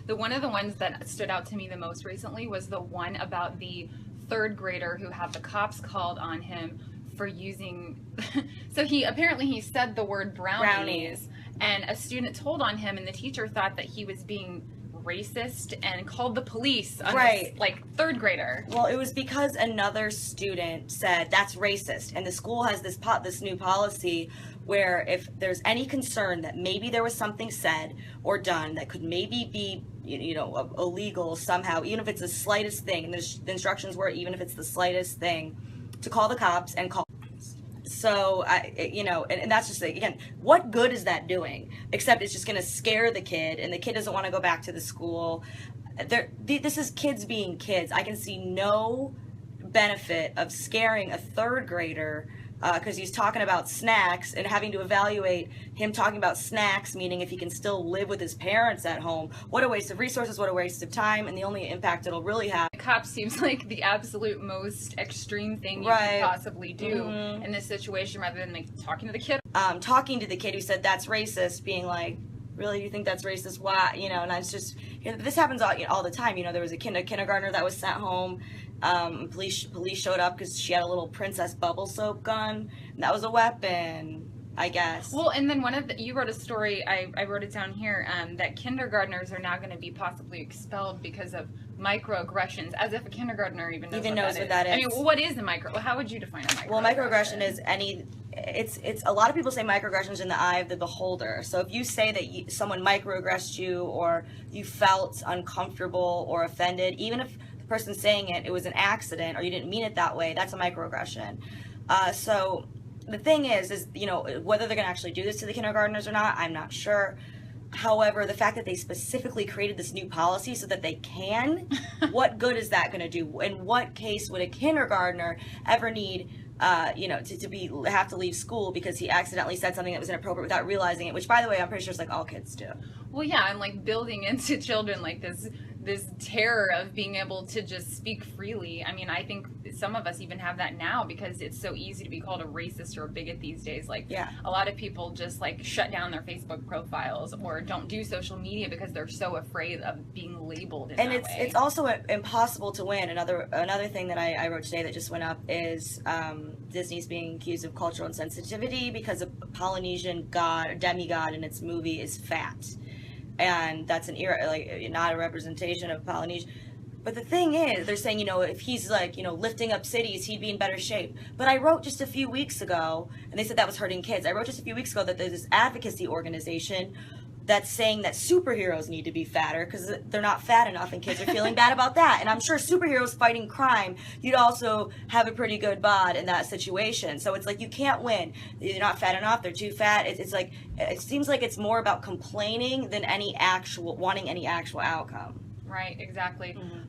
one of the ones that stood out to me the most recently was the one about the third grader who had the cops called on him for using so he said the word brownies, and a student told on him, and the teacher thought that he was being racist and called the police on this, like, third grader. Well, it was because another student said that's racist, and the school has this new policy where if there's any concern that maybe there was something said or done that could maybe be illegal somehow, even if it's the slightest thing, and the instructions were even if it's the slightest thing, to call the cops and call. So, and that's just, again, what good is that doing? Except it's just going to scare the kid, and the kid doesn't want to go back to the school. This is kids being kids. I can see no benefit of scaring a third grader because he's talking about snacks and having to evaluate him talking about snacks, meaning if he can still live with his parents at home. What a waste of resources, what a waste of time, and the only impact it'll really have. The cop seems like the absolute most extreme thing you could possibly do in this situation, rather than like talking to the kid. Talking to the kid who said that's racist, being like, really, do you think that's racist? Why? And I was just, this happens all the time. There was a kindergartner that was sent home. Police showed up because she had a little Princess Bubble Soap gun. And that was a weapon, I guess. Well, and then you wrote a story, I wrote it down here, that kindergartners are now going to be possibly expelled because of microaggressions, as if a kindergartner even knows what that is. I mean, what is how would you define a microaggression? Well, microaggression is it's a lot of people say microaggressions in the eye of the beholder. So if you say that someone microaggressed you, or you felt uncomfortable or offended, even if the person saying it was an accident or you didn't mean it that way, that's a microaggression. So the thing is whether they're going to actually do this to the kindergartners or not, I'm not sure. However, the fact that they specifically created this new policy so that they can, what good is that going to do? In what case would a kindergartner ever need to have to leave school because he accidentally said something that was inappropriate without realizing it, which, by the way, I'm pretty sure it's like all kids do. Well, yeah, and like building into children like this terror of being able to just speak freely. I mean, I think some of us even have that now because it's so easy to be called a racist or a bigot these days. Like, a lot of people just like shut down their Facebook profiles or don't do social media because they're so afraid of being labeled in that way. And it's also impossible to win. Another thing that I wrote today that just went up is Disney's being accused of cultural insensitivity because a Polynesian demigod in its movie is fat. And that's not a representation of Polynesia. But the thing is, they're saying, if he's lifting up cities, he'd be in better shape. But I wrote just a few weeks ago, and they said that was hurting kids. I wrote just a few weeks ago that there's this advocacy organization that's saying that superheroes need to be fatter because they're not fat enough and kids are feeling bad about that. And I'm sure superheroes fighting crime, you'd also have a pretty good bod in that situation. So it's like you can't win. They're not fat enough, they're too fat. It's like, it seems like it's more about complaining than wanting any actual outcome. Right, exactly.